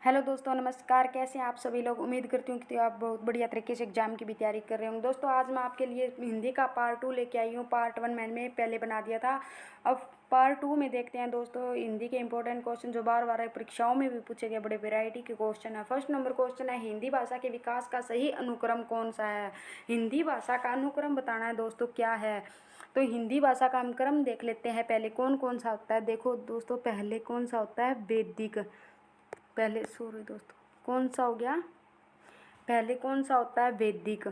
Hello दोस्तों, नमस्कार। कैसे हैं आप सभी लोग। उम्मीद करती हूँ कि आप बहुत बढ़िया तरीके से एग्जाम की भी तैयारी कर रहे होंगे। दोस्तों, आज मैं आपके लिए हिंदी का पार्ट 2 लेके आई हूँ। पार्ट 1 मैंने पहले बना दिया था। अब पार्ट 2 में देखते हैं दोस्तों हिंदी के इंपॉर्टेंट क्वेश्चन जो बार बार परीक्षाओं में भी पूछे गए, बड़े वैरायटी के क्वेश्चन है। फर्स्ट नंबर क्वेश्चन है, हिंदी भाषा के विकास का सही अनुक्रम कौन सा है। हिंदी भाषा का अनुक्रम बताना है दोस्तों क्या है। तो हिंदी भाषा का अनुक्रम देख लेते हैं। पहले कौन कौन सा होता है। देखो दोस्तों, पहले कौन सा होता है, वैदिक। पहले सॉरी दोस्तों, कौन सा हो गया, पहले कौन सा होता है, वैदिक।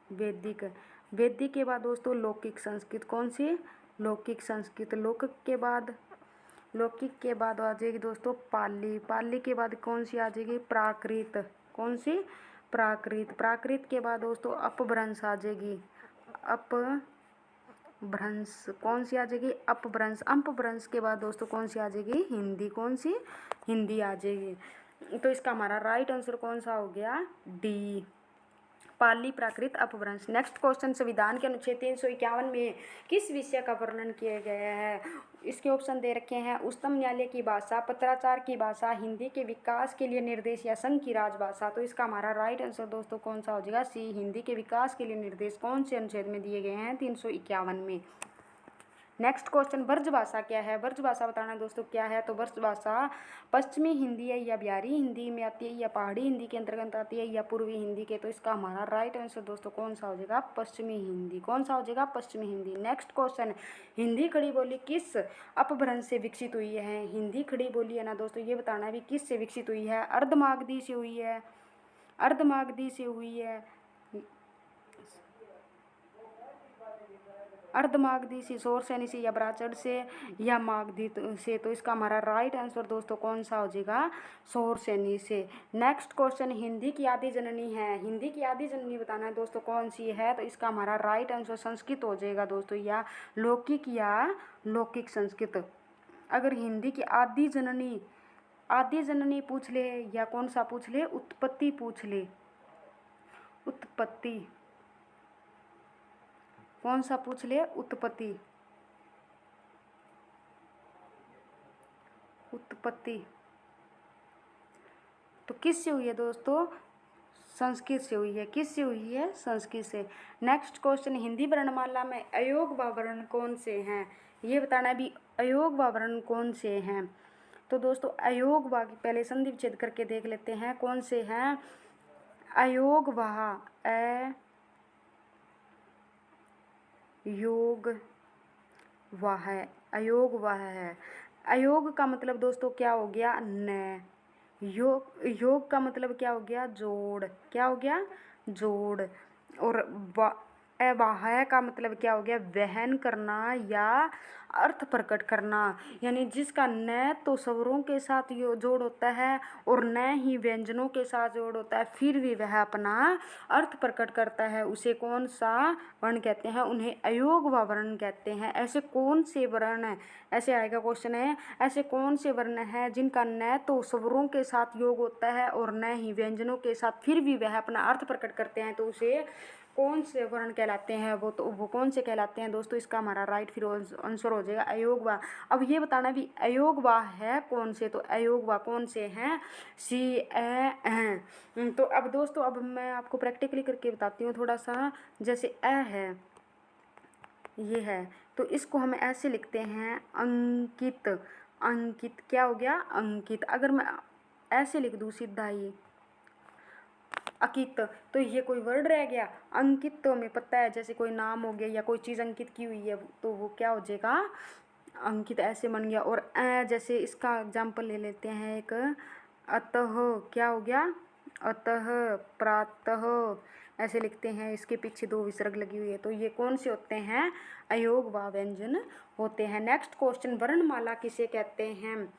वैदिक वैदिक के बाद दोस्तों लौकिक संस्कृत। कौन सी, लौकिक संस्कृत। लौकिक के बाद आ जाएगी दोस्तों पाली। पाली के बाद कौन सी आ जाएगी, प्राकृत। कौन सी, प्राकृत। प्राकृत के बाद दोस्तों अपभ्रंश आ जाएगी। अपभ्रंश कौन सी आ जाएगी, अपभ्रंश। अपभ्रंश के बाद दोस्तों कौन सी आ जाएगी, हिंदी। कौन सी, हिंदी आ जाएगी। तो इसका हमारा राइट आंसर कौन सा हो गया, डी, पाली, प्राकृत, अपभ्रंश। नेक्स्ट क्वेश्चन, संविधान के अनुच्छेद 351 में किस विषय का वर्णन किया गया है। इसके ऑप्शन दे रखे हैं, उच्चतम न्यायालय की भाषा, पत्राचार की भाषा, हिंदी के विकास के लिए निर्देश या संघ की राजभाषा। तो इसका हमारा राइट आंसर दोस्तों कौन सा हो जाएगा, सी, हिंदी के विकास के लिए निर्देश कौन से अनुच्छेद में दिए गए हैं, 351 में। नेक्स्ट क्वेश्चन, ब्रजभाषा क्या है। ब्रजभाषा बताना है दोस्तों क्या है। तो ब्रजभाषा पश्चिमी हिंदी है या बिहारी हिंदी में आती है या पहाड़ी हिंदी के अंतर्गत आती है या पूर्वी हिंदी के। तो इसका हमारा राइट आंसर दोस्तों कौन सा हो जाएगा, पश्चिमी हिंदी। कौन सा हो जाएगा, पश्चिमी हिंदी। नेक्स्ट क्वेश्चन, हिंदी खड़ी बोली किस अपभ्रंश से विकसित हुई है। हिंदी खड़ी बोली है ना दोस्तों, ये बताना है भी किस से विकसित हुई है। अर्धमागधी से हुई है, अर्धमागधी से हुई है, अर्धमागधी से, शोर सैनी से या ब्राचड़ से या मागधी से। तो इसका हमारा राइट आंसर दोस्तों कौन सा हो जाएगा, शोर सैनी से। नेक्स्ट क्वेश्चन, हिंदी की आदि जननी है। हिंदी की आदि जननी बताना है दोस्तों कौन सी है। तो इसका हमारा राइट आंसर संस्कृत हो जाएगा दोस्तों, या लौकिक या लौकिक संस्कृत। अगर हिंदी की आदि जननी, आदि जननी पूछ ले या कौन सा पूछ ले, उत्पत्ति पूछ ले, उत्पत्ति। कौन सा पूछ ले, उत्पत्ति। उत्पत्ति तो किस से हुई है दोस्तों, संस्कृत से हुई है। किस से हुई है, संस्कृत से। नेक्स्ट क्वेश्चन, हिंदी वर्णमाला में अयोग व वर्ण कौन से हैं। ये बताना है भी अयोग व वर्ण कौन से हैं। तो दोस्तों अयोग व, पहले संधि विच्छेद करके देख लेते हैं कौन से हैं। अयोग वह, योग वह है, अयोग वह है। अयोग का मतलब दोस्तों क्या हो गया, न। योग, योग का मतलब क्या हो गया, जोड़। क्या हो गया, जोड़। और अवाहय का मतलब क्या हो गया, वहन करना या अर्थ प्रकट करना। यानी जिसका न तो स्वरों के साथ जोड़ होता है और न ही व्यंजनों के साथ जोड़ होता है, फिर भी वह अपना अर्थ प्रकट करता है, उसे कौन सा वर्ण कहते हैं, उन्हें अयोग व वर्ण कहते हैं। ऐसे कौन से वर्ण है, ऐसे आएगा क्वेश्चन है, ऐसे कौन से वर्ण है जिनका न तो स्वरों के साथ योग होता है और न ही व्यंजनों के साथ, फिर भी वह अपना अर्थ प्रकट करते हैं, तो उसे कौन से वर्ण कहलाते हैं। वो कौन से कहलाते हैं दोस्तों। इसका हमारा राइट फिर आंसर हो जाएगा अयोग वा। अब ये बताना भी अयोग वा है कौन से। तो अयोग वा कौन से हैं, सी, ए। तो अब दोस्तों, अब मैं आपको प्रैक्टिकली करके बताती हूँ थोड़ा सा। जैसे अ है, ये है, तो इसको हम ऐसे लिखते हैं, अंकित। अंकित क्या हो गया, अंकित। अगर मैं ऐसे लिख दूँ सीधा ही, अकित, तो ये कोई वर्ड रह गया। अंकित तो हमें पता है, जैसे कोई नाम हो गया या कोई चीज़ अंकित की हुई है, तो वो क्या हो जाएगा, अंकित ऐसे बन गया। और जैसे इसका एग्जाम्पल ले लेते हैं एक, अतः क्या हो गया, अतः, प्रातः, ऐसे लिखते हैं। इसके पीछे दो विसर्ग लगी हुई है, तो ये कौन से होते हैं, अयोग व व्यंजन होते हैं। नेक्स्ट क्वेश्चन, वर्णमाला किसे कहते हैं।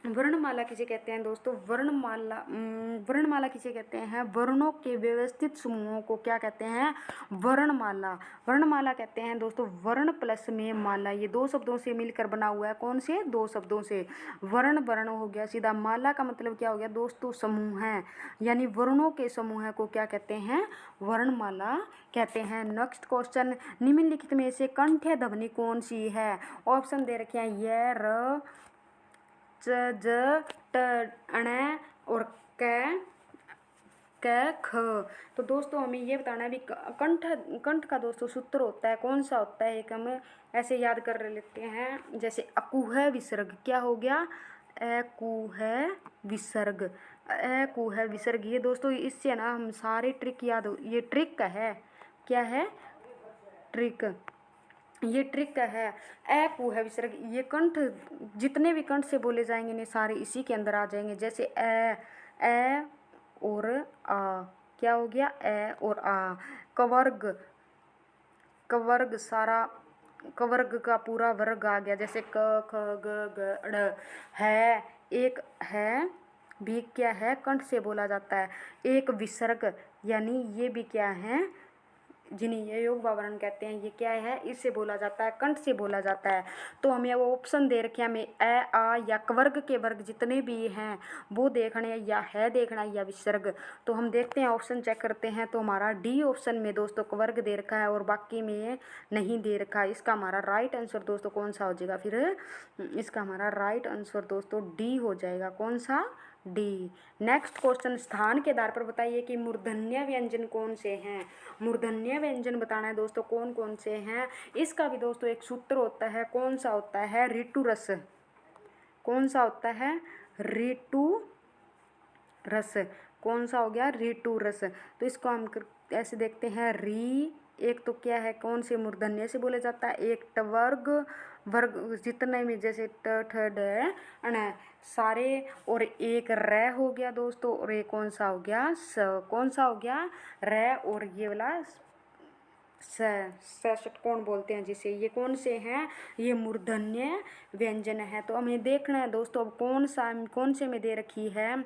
वर्णमाला किसे कहते हैं दोस्तों, वर्णमाला किसे कहते हैं, वर्णों के व्यवस्थित समूहों को क्या कहते हैं, वर्णमाला। वर्णमाला कहते हैं दोस्तों वर्ण प्लस में माला, ये दो शब्दों से मिलकर बना हुआ है। कौन से, दो शब्दों से। वर्ण, वर्ण हो गया सीधा, माला का मतलब क्या हो गया दोस्तों, समूह है, यानी वर्णों के समूह को क्या कहते हैं, वर्णमाला कहते हैं। नेक्स्ट क्वेश्चन, निम्नलिखित में से कंठ्य ध्वनि कौन सी है। ऑप्शन दे रखे हैं, य, र, च ज ट अण और क ख। तो दोस्तों हमें ये बताना है भी कंठ कंठ का दोस्तों सूत्र होता है कौन सा होता है, एक हम ऐसे याद कर लेते हैं। जैसे अकुह विसर्ग क्या हो गया, अकुह विसर्ग, अकुह विसर्ग। ये दोस्तों इससे ना हम सारे ट्रिक याद हो, ये ट्रिक है, क्या है, ट्रिक, ये ट्रिक है। अकुह विसर्ग, ये कंठ जितने भी कंठ से बोले जाएंगे ने सारे इसी के अंदर आ जाएंगे। जैसे ए और आ, क्या हो गया, ए और आ। कवर्ग, कवर्ग सारा कवर्ग का पूरा वर्ग आ गया। जैसे क ख ग घ ड़ है, एक है भी क्या है, कंठ से बोला जाता है। एक विसर्ग यानी ये भी क्या है, जिन्हें ये योग वावरण कहते हैं, ये क्या है, इससे बोला जाता है, कंठ से बोला जाता है। तो हमें वो ऑप्शन दे रखे हमें ए आ या कवर्ग के वर्ग जितने भी हैं वो देखने, या है देखना, या विसर्ग। तो हम देखते हैं, ऑप्शन चेक करते हैं। तो हमारा डी ऑप्शन में दोस्तों कवर्ग दे रखा है और बाकी में नहीं दे रखा है। इसका हमारा राइट आंसर दोस्तों कौन सा हो जाएगा, फिर इसका हमारा राइट आंसर दोस्तों डी हो जाएगा। कौन सा, डी। नेक्स्ट क्वेश्चन, स्थान के आधार पर बताइए कि मूर्धन्य व्यंजन कौन से हैं। मूर्धन्य व्यंजन बताना है दोस्तों कौन कौन से हैं। इसका भी दोस्तों एक सूत्र होता है, कौन सा होता है, ऋतु रस। कौन सा होता है, ऋतु रस। कौन सा हो गया, ऋतु रस। तो इसको हम ऐसे देखते हैं, री एक तो क्या है, कौन से मूर्धन्य से बोले जाता है, एक टवर्ग वर्ग जितने में, जैसे ट ठ ड अण सारे, और एक र हो गया दोस्तों, और एक कौन सा हो गया, स। कौन सा हो गया, र, और ये वाला षटकोण बोलते हैं जिसे। ये कौन से हैं, ये मूर्धन्य व्यंजन है। तो हमें देखना है दोस्तों अब कौन सा, कौन से में दे रखी है,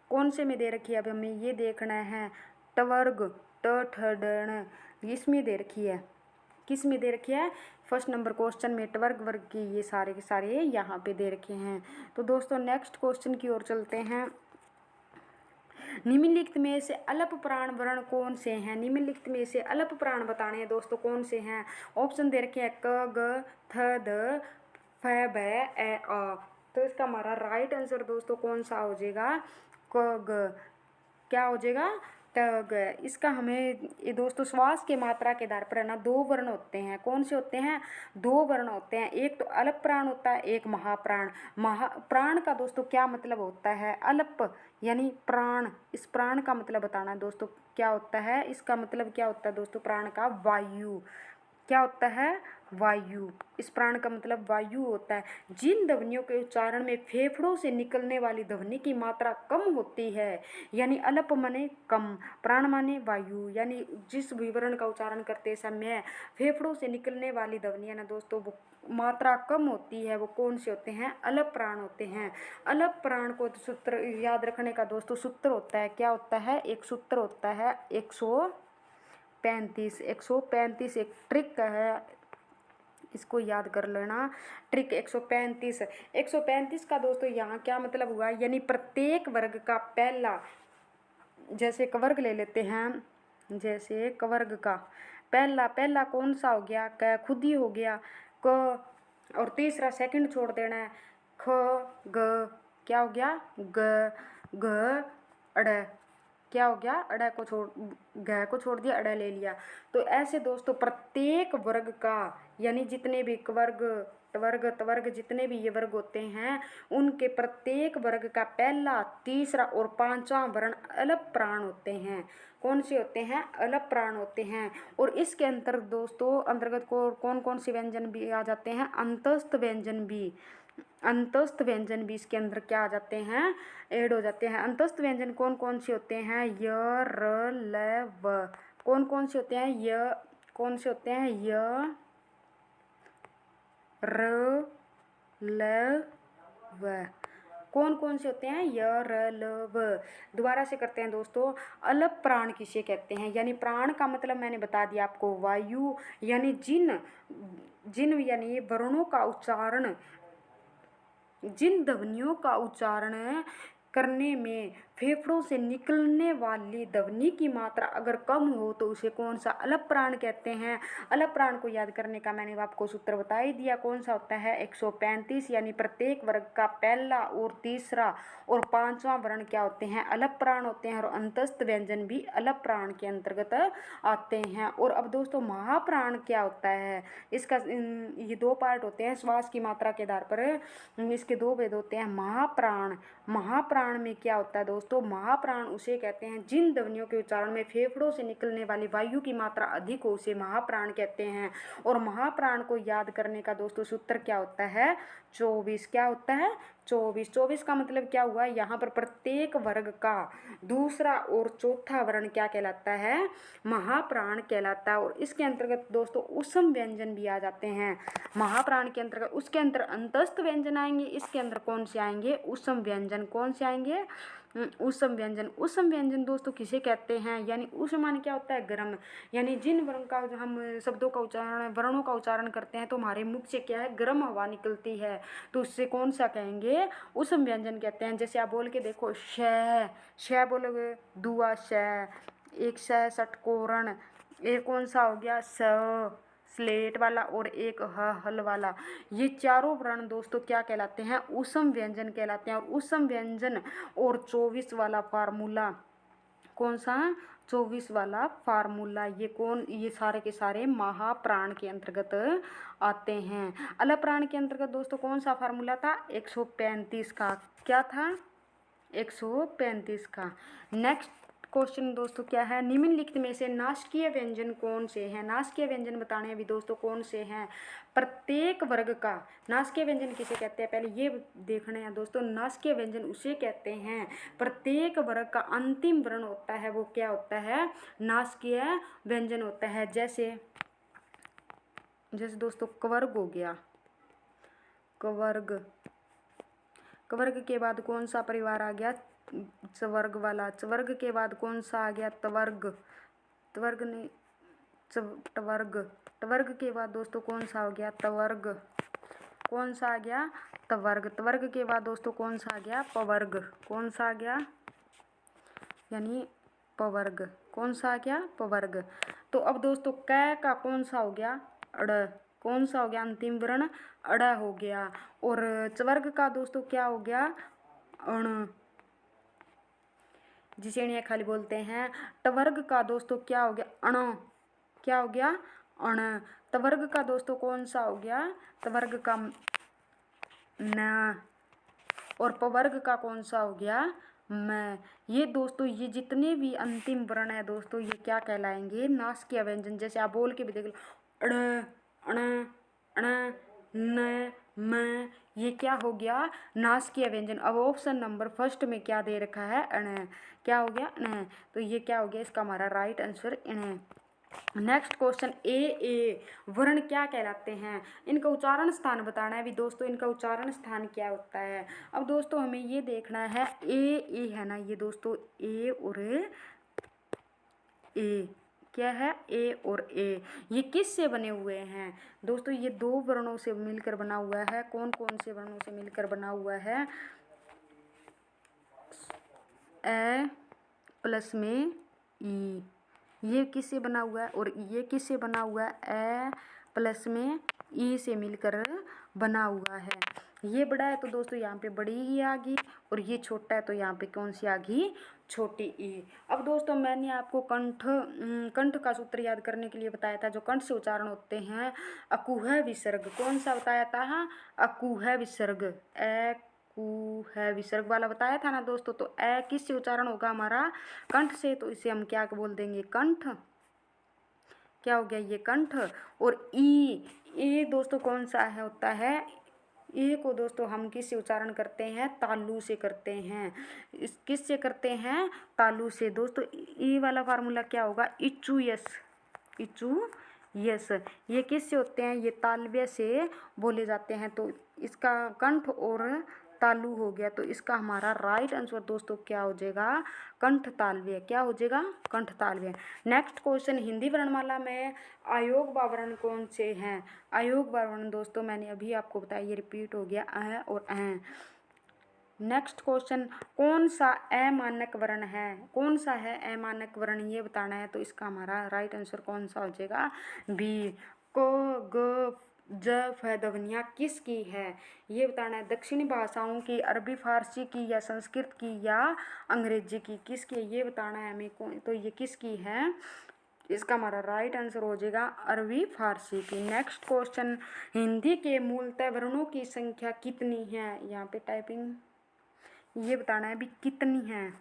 कौन से में दे रखी है, अब हमें ये देखना है। टवर्ग ट ठ ड इसमें दे रखी है, किस में दे रखी है, फर्स्ट नंबर क्वेश्चन में टवर्ग वर्ग की ये सारे के सारे यहाँ पे दे रखे हैं। तो दोस्तों नेक्स्ट क्वेश्चन की ओर चलते हैं। निम्नलिखित में से अल्प प्राण वर्ण कौन से हैं, निम्नलिखित में से अल्प प्राण बताने हैं दोस्तों कौन से हैं। ऑप्शन दे रखे हैं क ग थ द फ ब ए अ। तो इसका हमारा राइट आंसर दोस्तों कौन सा हो जाएगा, क ग, क्या हो जाएगा, ट ग। इसका हमें ये दोस्तों श्वास के मात्रा के आधार पर है ना दो वर्ण होते हैं। कौन से होते हैं, दो वर्ण होते हैं। एक तो अल्प प्राण होता है, एक महाप्राण। महाप्राण का दोस्तों क्या मतलब होता है, अल्प यानी प्राण, इस प्राण का मतलब बताना है दोस्तों क्या होता है, इसका मतलब क्या होता है दोस्तों, प्राण का वायु, क्या होता है, वायु। इस प्राण का मतलब वायु होता है। जिन ध्वनियों के उच्चारण में फेफड़ों से निकलने वाली ध्वनि की मात्रा कम होती है, यानी अल्प माने कम, प्राण माने वायु, यानी जिस विवरण का उच्चारण करते समय फेफड़ों से निकलने वाली ध्वनियाँ ना दोस्तों वो मात्रा कम होती है, वो कौन से होते हैं, अल्प प्राण होते हैं। अल्प प्राण को सूत्र याद रखने का दोस्तों सूत्र होता है, क्या होता है, एक सूत्र होता है 135। 135 एक ट्रिक है, इसको याद कर लेना, ट्रिक 135। 135 का दोस्तों यहाँ क्या मतलब हुआ, यानी प्रत्येक वर्ग का पहला, जैसे कवर्ग ले लेते हैं, जैसे कवर्ग का पहला, पहला कौन सा हो गया, क खुद ही हो गया, क, और तीसरा सेकंड छोड़ देना है, ख ग, क्या हो गया, ग घ अड़, क्या हो गया, अड़ को छोड़, घ को छोड़ दिया, अड़ ले लिया। तो ऐसे दोस्तों प्रत्येक वर्ग का, यानी जितने भी वर्ग वर्ग तवर्ग जितने भी ये वर्ग होते हैं, उनके प्रत्येक वर्ग का पहला, तीसरा और पांचवा वर्ण अल्प प्राण होते हैं। कौन से होते हैं, अल्प प्राण होते हैं। और इसके अंतर्गत दोस्तों अंतर्गत को कौन कौन से व्यंजन भी आ जाते हैं, अंतस्थ व्यंजन भी, अंतस्थ व्यंजन भी इसके अंदर क्या आ जाते हैं, ऐड हो जाते हैं। अंतस्थ व्यंजन कौन कौन से होते हैं, य र ल व। कौन कौन से होते हैं, य, कौन से होते हैं, य र ल व। कौन कौन से होते हैं, य र ल व। दोबारा से करते हैं दोस्तों, अल्प प्राण किसे कहते हैं, यानी प्राण का मतलब मैंने बता दिया आपको, वायु, यानी जिन जिन यानी वर्णों का उच्चारण, जिन ध्वनियों का उच्चारण करने में फेफड़ों से निकलने वाली ध्वनि की मात्रा अगर कम हो तो उसे कौन सा अलप प्राण कहते हैं। अलप प्राण को याद करने का मैंने आपको सूत्र बता ही दिया, कौन सा होता है 135, यानी प्रत्येक वर्ग का पहला और तीसरा और पांचवा वर्ण क्या होते हैं, अलप प्राण होते हैं, और अंतस्थ व्यंजन भी अलप प्राण के अंतर्गत आते हैं। और अब दोस्तों महाप्राण क्या होता है, इसका ये दो पार्ट होते हैं श्वास की मात्रा के आधार पर, इसके दो भेद होते हैं। महाप्राण, महाप्राण में क्या होता है दोस्तों, महाप्राण उसे कहते हैं जिन ध्वनियों के उच्चारण में फेफड़ों से निकलने वाली वायु की मात्रा अधिक हो उसे महाप्राण कहते हैं। और महाप्राण को याद करने का दोस्तों सूत्र क्या होता है 24, क्या होता है 24। 24 का मतलब क्या हुआ, यहाँ पर प्रत्येक वर्ग का दूसरा और चौथा वर्ण क्या कहलाता है, महाप्राण कहलाता है। और इसके अंतर्गत दोस्तों उसम व्यंजन भी आ जाते हैं महाप्राण के अंतर्गत, उसके अंदर अंतस्थ व्यंजन आएंगे, इसके अंदर कौन से आएंगे, उसम व्यंजन। कौन से आएंगे, उसम व्यंजन। उसम व्यंजन दोस्तों किसे कहते हैं, यानी उस माने क्या होता है गर्म, यानी जिन वर्ण का जो हम शब्दों का उच्चारण वर्णों का उच्चारण करते हैं तो हमारे मुख से क्या है गर्म हवा निकलती है, तो उससे कौन सा कहेंगे, उसम व्यंजन कहते हैं। जैसे आप बोल के देखो श, श बोलोगे दुआ श, एक श षटकोरण, एक कौन सा हो गया स स्लेट वाला, और एक हल वाला, ये चारों वर्ण दोस्तों क्या कहलाते हैं, उसम व्यंजन कहलाते हैं। और उसम व्यंजन और 24 वाला फार्मूला, कौन सा 24 वाला फार्मूला, ये कौन, ये सारे के सारे महाप्राण के अंतर्गत आते हैं। अलप प्राण के अंतर्गत दोस्तों कौन सा फार्मूला था 135 का, क्या था 135 का। नेक्स्ट क्वेश्चन दोस्तों क्या है, निम्नलिखित में से नासकीय व्यंजन कौन से हैं, नासकीय व्यंजन बताने हैं भी दोस्तों कौन से हैं। प्रत्येक वर्ग का, नासकीय व्यंजन किसे कहते हैं पहले ये देखना है दोस्तों, नासकीय व्यंजन उसे कहते हैं प्रत्येक वर्ग का अंतिम वर्ण होता है वो क्या होता है, नासकीय व्यंजन होता है। जैसे दोस्तों कवर्ग हो गया, कवर्ग, कवर्ग के बाद कौन सा परिवार आ गया, चवर्ग वाला, चवर्ग के बाद कौन सा आ गया तवर्ग, तवर्ग नहीं टवर्ग, टवर्ग के बाद दोस्तों कौन सा हो गया तवर्ग, कौन सा आ गया तवर्ग, तवर्ग के बाद दोस्तों कौन सा आ गया पवर्ग, कौन सा आ गया यानी पवर्ग, कौन सा आ गया पवर्ग। तो अब दोस्तों कै का कौन सा हो गया अड़, कौन सा हो गया अंतिम वर्ण अड़ हो गया। और चवर्ग का दोस्तों क्या हो गया अण, जिसे इन्हें खाली बोलते हैं। टवर्ग का दोस्तों क्या हो गया अण, क्या हो गया अण। तवर्ग का दोस्तों कौन सा हो गया, तवर्ग का न, और पवर्ग का कौन सा हो गया मैं। ये दोस्तों ये जितने भी अंतिम वर्ण है दोस्तों ये क्या कहलाएंगे, नासकीय व्यंजन। जैसे आप बोल के भी देख लो अड़, अण, अण, न, म, ये क्या हो गया नासकीय व्यंजन। अब ऑप्शन नंबर फर्स्ट में क्या दे रखा है अण, क्या हो गया अण, तो ये क्या हो गया इसका हमारा राइट आंसर अण। नेक्स्ट क्वेश्चन ए वर्ण क्या कहलाते हैं, इनका उच्चारण स्थान बताना है भी दोस्तों, इनका उच्चारण स्थान क्या होता है। अब दोस्तों हमें ये देखना है ए है ना ये दोस्तों ए और ए, क्या है ए और ए, ये किस से बने हुए हैं दोस्तों, ये दो वर्णों से मिलकर बना हुआ है। कौन कौन से वर्णों से मिलकर बना हुआ है, ए प्लस में ई, ये किससे बना हुआ है और ये किससे बना हुआ है, ए प्लस में ई से मिलकर बना हुआ है। ये बड़ा है तो दोस्तों यहाँ पे बड़ी ई आ गई, और ये छोटा है तो यहाँ पे कौन सी आ गई छोटी ई। अब दोस्तों मैंने आपको कंठ का सूत्र याद करने के लिए बताया था, जो कंठ से उच्चारण होते हैं अकुह विसर्ग, कौन सा बताया था अकुह विसर्ग, ए कु है विसर्ग वाला बताया था ना दोस्तों। तो ए किस से उच्चारण होगा हमारा कंठ से, तो इसे हम क्या बोल देंगे कंठ, क्या हो गया ये कंठ। और ई दोस्तों कौन सा है होता है, ए को दोस्तों हम किस से उच्चारण करते हैं तालु से करते हैं, इस किस से करते हैं तालु से दोस्तों। ई वाला फार्मूला क्या होगा इचू यस, इचू यस, ये किस से होते हैं ये तालव्य से बोले जाते हैं। तो इसका कंठ और तालु हो गया, तो इसका हमारा राइट आंसर दोस्तों क्या हो जाएगा कंठ तालव्य, क्या हो जाएगा कंठ तालव्य। नेक्स्ट क्वेश्चन हिंदी वर्णमाला में अयोग वर्ण कौन से हैं, अयोग वर्ण दोस्तों मैंने अभी आपको बताया, ये रिपीट हो गया अ और अ। नेक्स्ट क्वेश्चन, कौन सा अमानक वर्ण है? कौन सा है अमानक वर्ण, ये बताना है। तो इसका हमारा राइट आंसर कौन सा हो जाएगा? बी। क ग ज फ ध्वनियाँ किसकी है, ये बताना है। दक्षिणी भाषाओं की, अरबी फारसी की, या संस्कृत की, या अंग्रेजी की, किसकी है ये बताना है हमें। कौन, तो ये किसकी है? इसका हमारा राइट आंसर हो जाएगा अरबी फारसी की। नेक्स्ट क्वेश्चन, हिंदी के मूलतः वर्णों की संख्या कितनी है? यहाँ पे टाइपिंग ये बताना है भी कितनी है,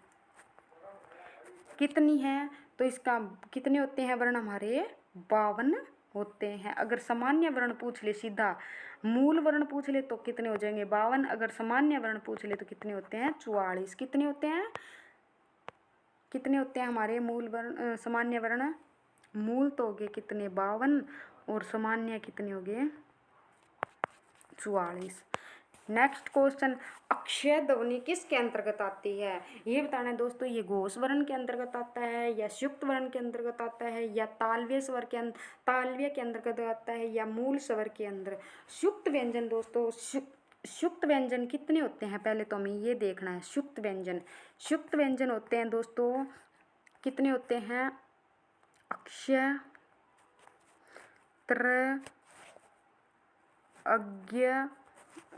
कितनी है। तो इसका कितने होते हैं वर्ण हमारे? 52 होते हैं। अगर सामान्य वर्ण पूछ ले, सीधा मूल वर्ण पूछ ले तो कितने हो जाएंगे? 52। अगर सामान्य वर्ण पूछ ले तो कितने होते हैं? 44। कितने होते हैं? कितने होते हैं हमारे मूल वर्ण, सामान्य वर्ण? मूल तो हो गए कितने? 52। और सामान्य कितने हो गए? 44। नेक्स्ट क्वेश्चन, अक्षय ध्वनि किसके अंतर्गत आती है, ये बताना है दोस्तों। ये घोष वर्ण के अंतर्गत आता है, या संयुक्त वर्ण के अंतर्गत आता है, या तालव्य स्वर के तालव्य के अंतर्गत आता है, या मूल स्वर के अंदर। संयुक्त व्यंजन दोस्तों, संयुक्त व्यंजन कितने होते हैं पहले तो हमें ये देखना है। संयुक्त व्यंजन, संयुक्त व्यंजन होते हैं दोस्तों कितने होते हैं? अक्षय, त्र, अज्ञ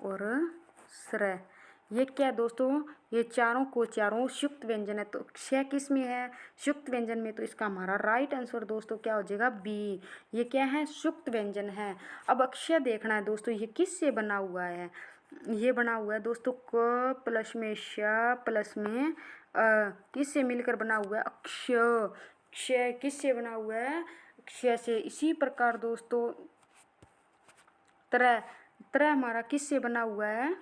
और श्रय। ये क्या दोस्तों? ये चारों को चारों संयुक्त व्यंजन है। तो क्षय किस में है? संयुक्त व्यंजन में। तो इसका हमारा राइट आंसर दोस्तों क्या हो जाएगा? बी। ये क्या है? संयुक्त व्यंजन है। अब अक्षय देखना है दोस्तों, ये किस से बना हुआ है? ये बना हुआ है दोस्तों क प्लस में श प्लस में किस से मिलकर बना हुआ है? अक्षय। क्षय किस से बना हुआ है? क्षय से। इसी प्रकार दोस्तों त्रय, त्रय हमारा किस से बना हुआ है?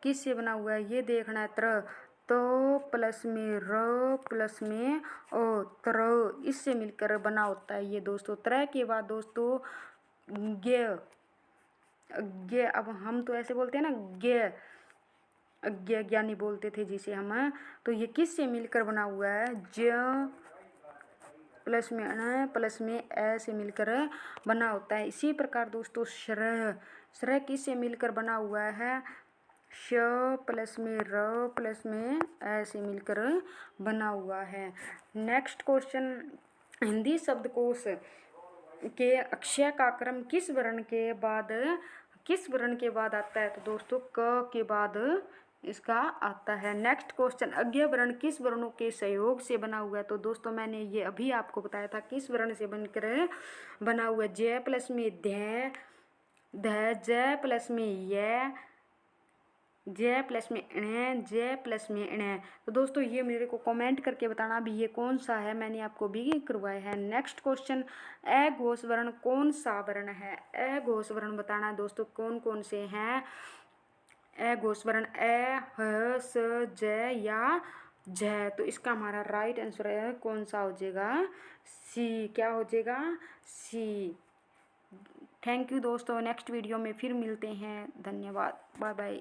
किस से बना हुआ है ये देखना है। त्र, तो प्लस में र प्लस में ओ, त्र, इससे मिलकर बना होता है ये दोस्तों। त्रय के बाद दोस्तों ज्ञ, ज्ञ। अब हम तो ऐसे बोलते हैं ना ज्ञ, अज्ञ ज्ञानी बोलते थे जिसे हम। तो ये किस से मिलकर बना हुआ है? ज प्लस में अण प्लस में ए से मिलकर बना होता है। इसी प्रकार दोस्तों श्रय, श्रय किस से मिलकर बना हुआ है? श प्लस में र प्लस में ए से मिलकर बना हुआ है। नेक्स्ट क्वेश्चन, हिंदी शब्दकोश के अक्षय का क्रम किस वर्ण के बाद, किस वर्ण के बाद आता है? तो दोस्तों क के बाद इसका आता है। नेक्स्ट क्वेश्चन, अज्ञ वर्ण किस वर्णों के सहयोग से बना हुआ है? तो दोस्तों मैंने ये अभी आपको बताया था किस वर्ण से बनकर बना हुआ है। जय प्लस में ध्य, ध, जय प्लस में य, जय प्लस में ण, जय प्लस में ण। तो दोस्तों ये मेरे को कमेंट करके बताना भी ये कौन सा है, मैंने आपको भी करवाया है। नेक्स्ट क्वेश्चन, अघोष वर्ण कौन सा वर्ण है? अघोष वर्ण बताना है दोस्तों कौन कौन से हैं। अघोष वर्ण अ, ह, स, ज या झ। तो इसका हमारा राइट आंसर है कौन सा हो जाएगा? सी। क्या हो जाएगा? सी। थैंक यू दोस्तों, नेक्स्ट वीडियो में फिर मिलते हैं। धन्यवाद, बाय बाय।